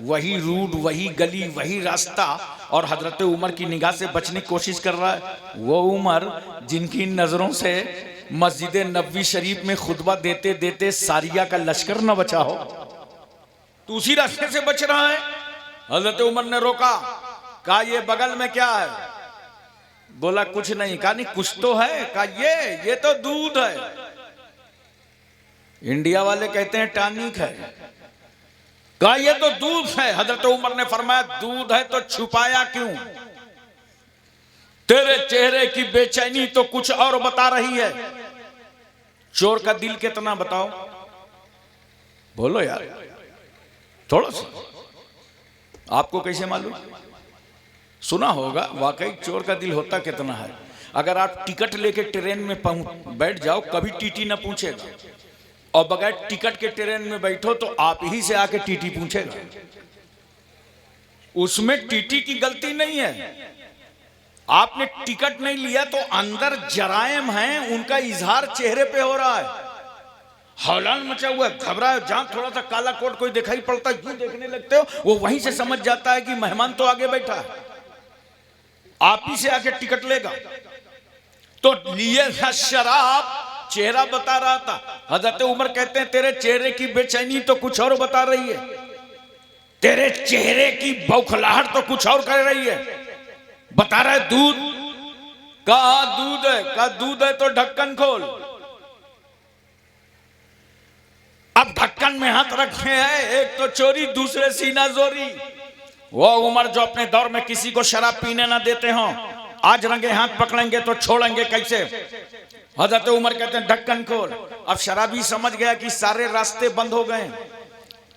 वही रूट, वही गली, वही रास्ता, और हजरत उमर की निगाह से बचने की कोशिश कर रहा है। वो उमर जिनकी नजरों से मस्जिद नबवी शरीफ में खुतबा देते देते सारिया का लश्कर न बचा हो, तो उसी रास्ते से बच रहा है। हजरत उमर ने रोका, कहा ये बगल में क्या है? बोला कुछ नहीं। कहा नहीं कुछ तो है। कहा ये तो दूध है। इंडिया वाले कहते हैं टॉनिक है। कहा ये तो दूध है। हजरत उमर ने फरमाया दूध है तो छुपाया क्यों? तेरे चेहरे की बेचैनी तो कुछ और बता रही है। चोर का दिल कितना बताओ? बोलो यार, थोड़ा सा आपको कैसे मालूम? सुना होगा, वाकई चोर का दिल होता कितना है। अगर आप टिकट लेके ट्रेन में बैठ जाओ, कभी टीटी ना पूछेगा, और बगैर टिकट के ट्रेन में बैठो तो आप ही से आके टीटी पूछेगा। उसमें टीटी की गलती नहीं है। आपने टिकट नहीं लिया तो अंदर जराइम हैं, उनका इजहार चेहरे पे हो रहा है। हौलान मचा हुआ, घबराए, जहां थोड़ा सा काला कोट कोई दिखाई पड़ता है, यूं देखने लगते हो, वो वहीं से समझ जाता है कि मेहमान तो आगे बैठा है, आप ही से आके टिकट लेगा। तो लिए था शराब, चेहरा बता रहा था। हजरत उमर कहते हैं तेरे चेहरे की बेचैनी तो कुछ और बता रही है, तेरे चेहरे की बौखलाहट तो कुछ और कर रही है। बता रहा है दूध। कहा दूध है। कहा दूध है तो ढक्कन खोल। अब ढक्कन में हाथ रखे हैं, एक तो चोरी, दूसरे सीना जोरी। वो उमर जो अपने दौर में किसी को शराब पीने ना देते हो, आज रंगे हाथ पकड़ेंगे तो छोड़ेंगे कैसे? हजरत उमर कहते हैं ढक्कन खोल। अब शराबी समझ गया कि सारे रास्ते बंद हो गए,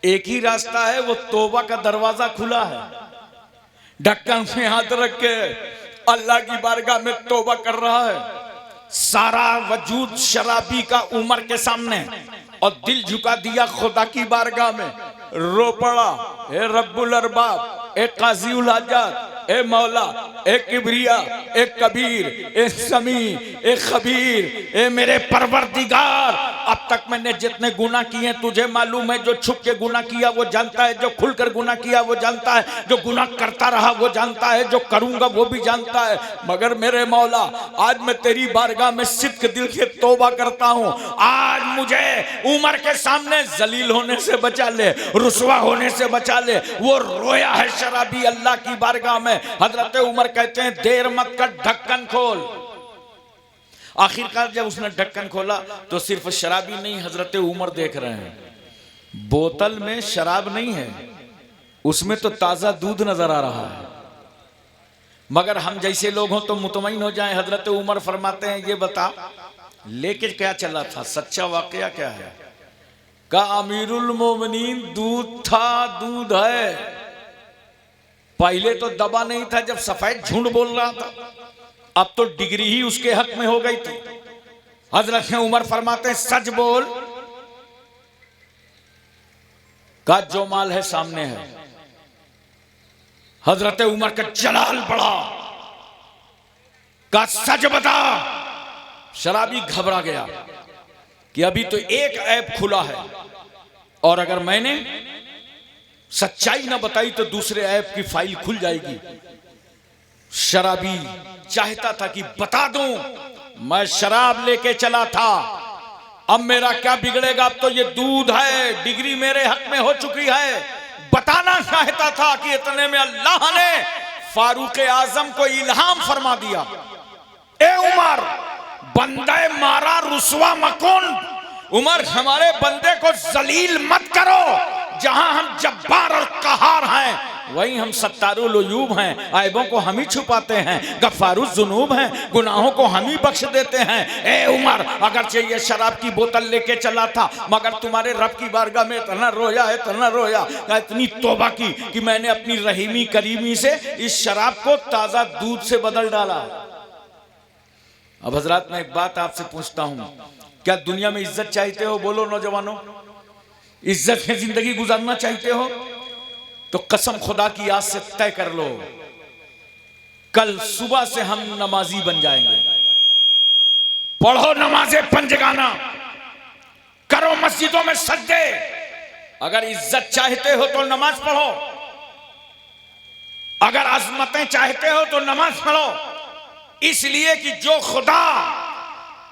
एक ही रास्ता है, वो तौबा का दरवाजा खुला है। ढक्कन में हाथ रख के अल्लाह की बारगाह में तौबा कर रहा है। सारा वजूद शराबी का उमर के सामने, और दिल झुका दिया खुदा की बारगाह में, रो पड़ा, ए रब्बुल अरबाब, ए काज़ीउल हाजात, ए मौला, ए किबरिया, ए कबीर, ए समी, ए खबीर, ए मेरे परवरदिगार, अब तक मैंने जितने गुनाह किए तुझे मालूम है। जो छुप के गुनाह किया वो जानता है, जो खुलकर गुनाह किया वो जानता है, जो गुनाह करता रहा वो जानता है, जो करूंगा वो भी जानता है। मगर मेरे मौला, आज मैं तेरी बारगाह में सिद्क दिल से तौबा करता हूं, आज मुझे उमर के सामने जलील होने से बचा ले, रुसवा होने से बचा ले। वो रोया है शराबी अल्लाह की बारगाह में। हजरत उमर कहते हैं देर मत कर, ढक्कन खोल। आखिरकार जब उसने ढक्कन खोला तो सिर्फ शराबी नहीं, हजरत उमर देख रहे हैं बोतल में शराब नहीं है, उसमें तो ताजा दूध नजर आ रहा है। मगर हम जैसे लोग हों तो मुतमईन हो जाएं। हजरत उमर फरमाते हैं ये बता लेके क्या चला था, सच्चा वाकया क्या है? का अमीरुल मोमिनीन दूध था, दूध है। पहले तो दबा नहीं था जब सफेद झूठ बोल रहा था, अब तो डिग्री ही उसके हक में हो गई थी। हजरत उमर फरमाते हैं सच बोल। का जो माल है सामने है। हजरत उमर का जलाल बढ़ा, का सच बता। शराबी घबरा गया कि अभी तो एक ऐप खुला है और अगर मैंने सच्चाई ना बताई तो दूसरे ऐप की फाइल खुल जाएगी। शराबी चाहता था कि बता दूं, मैं शराब लेके चला था, अब मेरा क्या बिगड़ेगा, अब तो ये दूध है, डिग्री मेरे हक में हो चुकी है। बताना चाहता था कि इतने में अल्लाह ने फारूक आजम को इल्हाम फरमा दिया, ए उमर, बंदे मारा रुसवा मकुन। उमर, हमारे बंदे को जलील मत करो। जहां हम जब्बार और कहार हैं वहीं हम सत्तारुल उयूब हैं, ऐबों को हम ही छुपाते हैं, गफ्फारुज जुनूब हैं, गुनाहों को हम ही बख्श देते हैं। ए उमर, अगरचे ये शराब की बोतल लेके चला था मगर तुम्हारे रब की बारगाह में इतना रोया है, इतना रोया, इतनी तौबा की कि मैंने अपनी रहीमी करीमी से इस शराब को ताजा दूध से बदल डाला। अब हजरात मैं एक बात आपसे पूछता हूं, क्या दुनिया में इज्जत चाहते हो? बोलो नौजवानों, इज्जत में जिंदगी गुजारना चाहते हो तो कसम खुदा की आज से तय कर लो, कल सुबह से हम नमाजी बन जाएंगे। पढ़ो नमाज़े पंजगाना, करो मस्जिदों में सजदे। अगर इज्जत चाहते हो तो नमाज पढ़ो, अगर अजमतें चाहते हो तो नमाज पढ़ो। इसलिए कि जो खुदा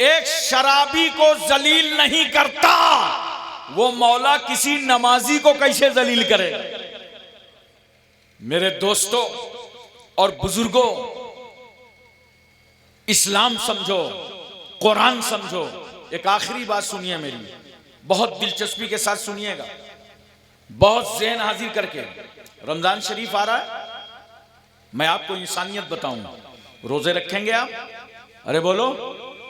एक शराबी को जलील नहीं करता वो मौला किसी नमाजी को कैसे जलील करे। मेरे दोस्तों और बुजुर्गों, इस्लाम समझो, कुरान समझो। एक आखिरी बात सुनिए मेरी, बहुत दिलचस्पी के साथ सुनिएगा, बहुत ज़हन हाजिर करके। रमजान शरीफ आ रहा है, मैं आपको इंसानियत बताऊंगा। रोजे रखेंगे आप? अरे बोलो,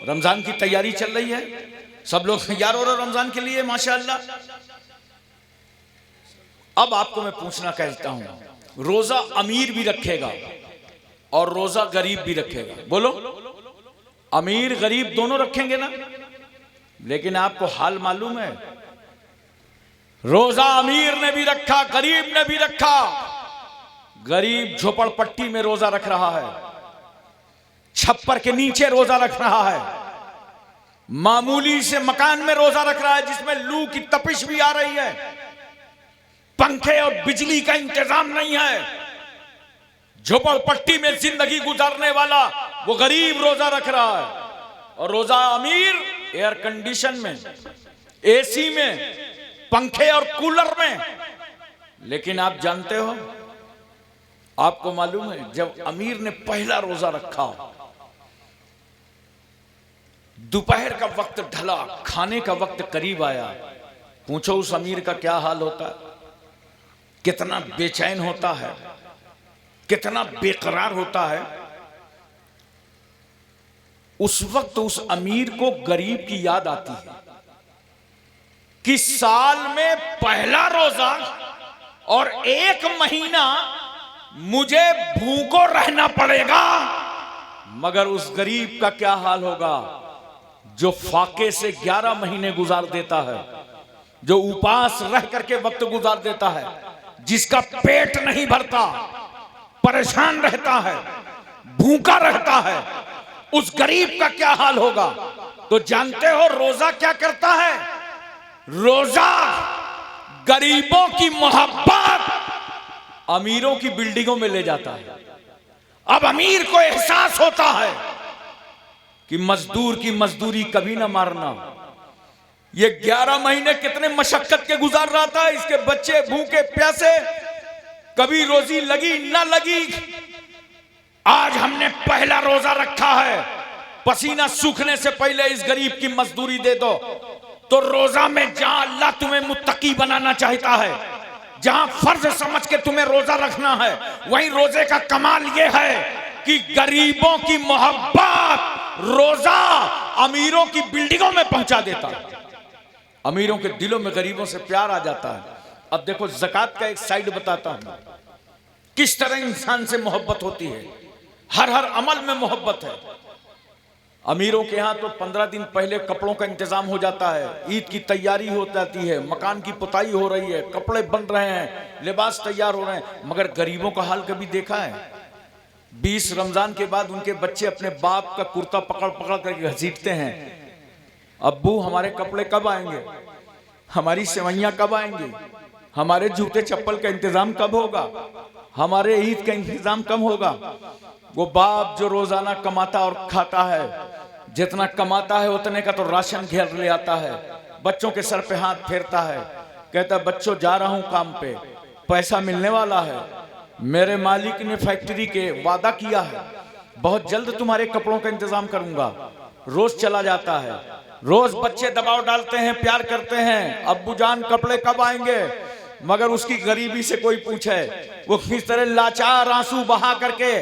रमजान की तैयारी चल रही है, सब लोग तैयार हो रहे रमजान के लिए, माशाअल्लाह। अब आपको मैं पूछना कहता हूं, रोजा अमीर भी रखेगा और रोजा गरीब भी रखेगा। बोलो, अमीर गरीब दोनों रखेंगे ना? लेकिन आपको हाल मालूम है, रोजा अमीर ने भी रखा, गरीब ने भी रखा। गरीब झोपड़पट्टी में रोजा रख रहा है, छप्पर के नीचे रोजा रख रहा है, मामूली से मकान में रोजा रख रहा है जिसमें लू की तपिश भी आ रही है, पंखे और बिजली का इंतजाम नहीं है। झोपड़पट्टी में जिंदगी गुजारने वाला वो गरीब रोजा रख रहा है, और रोजा अमीर एयर कंडीशन में, एसी में, पंखे और कूलर में। लेकिन आप जानते हो, आपको मालूम है, जब अमीर ने पहला रोजा रखा, दोपहर का वक्त ढला, खाने का वक्त करीब आया, पूछो उस अमीर का क्या हाल होता है, कितना बेचैन होता है, कितना बेकरार होता है। उस वक्त उस अमीर को गरीब की याद आती है कि साल में पहला रोजा और 1 महीना मुझे भूखों रहना पड़ेगा। मगर उस गरीब का क्या हाल होगा जो फाके से 11 महीने गुजार देता है, जो उपास रह करके वक्त गुजार देता है, जिसका पेट नहीं भरता, परेशान रहता है, भूखा रहता है, उस गरीब का क्या हाल होगा? तो जानते हो रोजा क्या करता है? रोजा गरीबों की मोहब्बत अमीरों की बिल्डिंगों में ले जाता है। अब अमीर को एहसास होता है कि मजदूर की मजदूरी कभी ना मारना। ये 11 महीने कितने मशक्कत के गुजार रहा था, इसके बच्चे भूखे प्यासे, कभी रोजी लगी ना लगी। आज हमने पहला रोजा रखा है, पसीना सूखने से पहले इस गरीब की मजदूरी दे दो। तो रोजा में जहां अल्लाह तुम्हें मुत्तकी बनाना चाहता है, जहां फर्ज समझ के तुम्हें रोजा रखना है, वहीं रोजे का कमाल यह है कि गरीबों की मोहब्बत रोजा अमीरों की बिल्डिंगों में पहुंचा देता है। अमीरों के दिलों में गरीबों से प्यार आ जाता है। अब देखो ज़कात का एक साइड बताता हूं, किस तरह इंसान से मोहब्बत होती है। हर अमल में मोहब्बत है। अमीरों के यहां तो 15 दिन पहले कपड़ों का इंतजाम हो जाता है, ईद की तैयारी हो जाती है, मकान की पुताई हो रही है, कपड़े बन रहे हैं, लिबास तैयार हो रहे हैं। मगर गरीबों का हाल कभी देखा है? 20 रमजान के बाद उनके बच्चे अपने बाप का कुर्ता पकड़ पकड़ करके घसीटते हैं, अब्बू हमारे कपड़े कब आएंगे, हमारी सेवैयां कब आएंगी, हमारे जूते चप्पल का इंतजाम कब होगा, हमारे ईद का इंतजाम कब होगा। वो बाप जो रोजाना कमाता और खाता है, जितना कमाता है उतने का तो राशन घेर ले आता है, बच्चों के सर पे हाथ फेरता है, कहता बच्चों जा रहा हूं काम पे, पैसा मिलने वाला है, मेरे मालिक ने फैक्ट्री के वादा किया है, बहुत जल्द तुम्हारे कपड़ों का इंतजाम करूंगा। रोज चला जाता है, रोज बच्चे दबाव डालते हैं, प्यार करते हैं, अब्बू जान कपड़े कब आएंगे। मगर उसकी गरीबी से कोई पूछे, वो किस तरह लाचार आंसू बहा करके,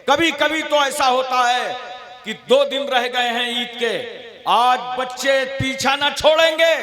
कभी कभी तो ऐसा होता है कि 2 दिन रह गए हैं ईद के, आज बच्चे पीछा ना छोड़ेंगे,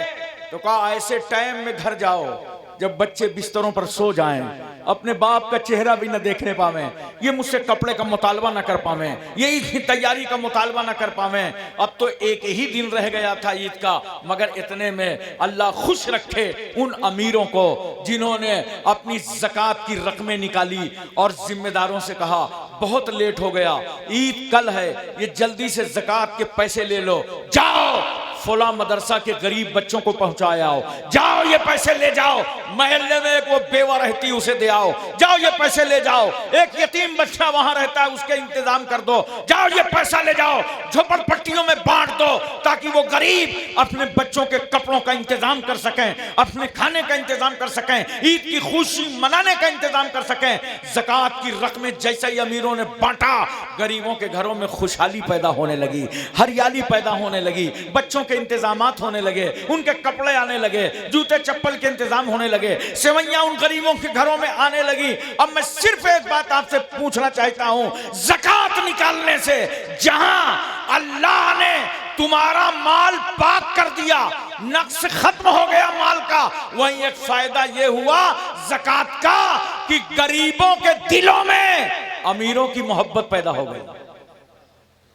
तो कहा ऐसे टाइम में घर जाओ जब बच्चे बिस्तरों पर सो जाएं, अपने बाप का चेहरा भी न देखने पावे, ये मुझसे कपड़े का मुतालबा न कर पावे, ये ईद की तैयारी का मुतालबा न कर पावे। अब तो एक ही दिन रह गया था ईद का, मगर इतने में अल्लाह खुश रखे उन अमीरों को जिन्होंने अपनी ज़कात की रकमें निकाली और जिम्मेदारों से कहा बहुत लेट हो गया, ईद कल है, ये जल्दी से ज़कात के पैसे ले लो, जाओ फला मदरसा के गरीब बच्चों को पहुंचाया आओ, जाओ ये पैसे ले जाओ, महल्ले में एक वो बेवा रहती उसे दे आओ, जाओ ये पैसे ले जाओ, एक यतीम बच्चा वहां रहता है उसके इंतजाम कर दो, जाओ ये पैसा ले जाओ, झोपड़पट्टियों में बांट दो ताकि वो गरीब अपने बच्चों के कपड़ों का इंतजाम कर सकें, अपने खाने का इंतजाम कर सकें, ईद की खुशी मनाने का इंतजाम कर सकें। ज़कात की रकमें जैसे ही अमीरों ने बांटा, गरीबों के घरों में खुशहाली पैदा होने लगी, हरियाली पैदा होने लगी, बच्चों के इंतजामात होने लगे, उनके कपड़े आने लगे, जूते चप्पल के इंतजाम होने लगे, सेवैयां उन गरीबों के घरों में आने लगी। अब मैं सिर्फ एक बात आपसे पूछना चाहता हूं, ज़कात निकालने से जहां अल्लाह ने तुम्हारा माल पाक कर दिया, नक्श खत्म हो गया माल का, वहीं एक फायदा यह हुआ ज़कात का कि गरीबों के दिलों में अमीरों की मोहब्बत पैदा हो गई।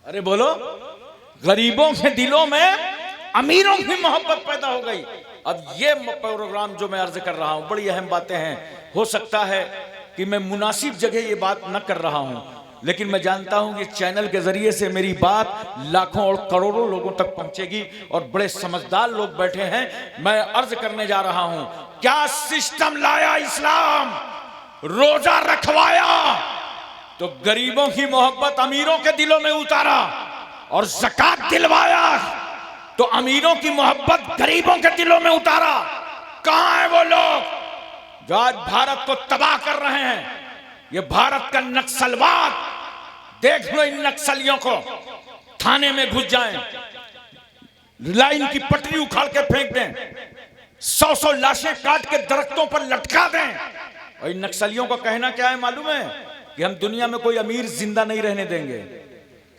अरे बोलो, गरीबों के दिलों में अमीरों की मोहब्बत पैदा हो गई। अब ये प्रोग्राम जो मैं अर्ज कर रहा हूं, बड़ी अहम बातें हैं। हो सकता है कि मैं मुनासिब जगह ये बात न कर रहा हूं, लेकिन मैं जानता हूं कि चैनल के जरिए से मेरी बात लाखों और करोड़ों लोगों तक पहुंचेगी और बड़े समझदार लोग बैठे हैं। मैं अर्ज करने जा रहा हूं, क्या सिस्टम लाया इस्लाम, रोजा रखवाया तो गरीबों की मोहब्बत अमीरों के दिलों में उतारा, और ज़कात दिलवाया तो अमीरों की मोहब्बत गरीबों के दिलों में उतारा। कहां है वो लोग जो आज भारत को तबाह कर रहे हैं? ये भारत का नक्सलवाद, देख लो इन नक्सलियों को, थाने में घुस जाएं, लाइन की पटरी उखाड़ के फेंक दें, 100 लाशें काट के दरख्तों पर लटका दें। और इन नक्सलियों का कहना क्या है मालूम है? कि हम दुनिया में कोई अमीर जिंदा नहीं रहने देंगे,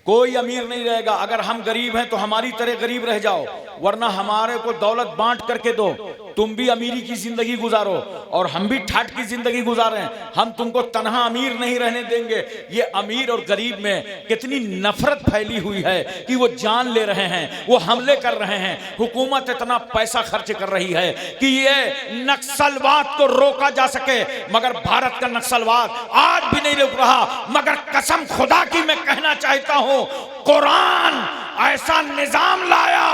कोई अमीर नहीं रहेगा, अगर हम गरीब हैं तो हमारी तरह गरीब रह जाओ, वरना हमारे को दौलत बांट करके दो, तुम भी अमीरी की जिंदगी गुजारो और हम भी ठाट की जिंदगी गुजारें, हम तुमको तन्हा अमीर नहीं रहने देंगे। ये अमीर और गरीब में कितनी नफरत फैली हुई है कि वो जान ले रहे हैं, वो हमले कर रहे हैं। हुकूमत इतना पैसा खर्च कर रही है कि ये नक्सलवाद को रोका जा सके, मगर भारत का नक्सलवाद आज भी नहीं रुक रहा। मगर कसम खुदा की मैं कहना चाहता हूं, कुरान ऐसा निजाम लाया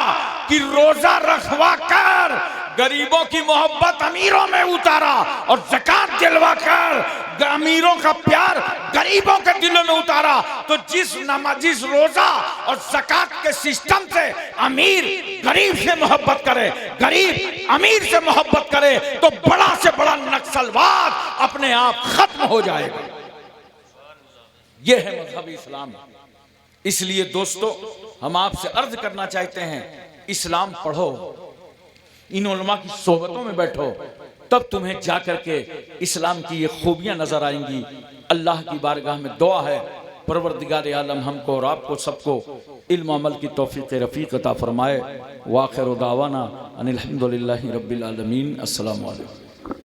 कि रोजा रखवा कर गरीबों की मोहब्बत अमीरों में उतारा और ज़कात दिलवा कर अमीरों का प्यार गरीबों के दिलों में उतारा। तो जिस रोजा और ज़कात के सिस्टम से अमीर गरीब से मोहब्बत करे, गरीब अमीर से मोहब्बत करे, तो बड़ा से बड़ा नक्सलवाद अपने आप खत्म हो जाएगा। यह है मजहब इस्लाम। इसलिए दोस्तों, हम आपसे अर्ज करना चाहते हैं, इस्लाम पढ़ो, इन उलमा की सोहबतों में बैठो, तब तुम्हें जाकर के इस्लाम की ये खूबियां नजर आएंगी। अल्लाह की बारगाह में दुआ है, परवरदिगार आलम हमको और आपको सबको इल्म अमल की तौफीक रफ़ीक अता फरमाए। व आखिर दावाना अनिल हम्दुलिल्लाहि रब्बिल आलमीन। अस्सलामु अलैकुम।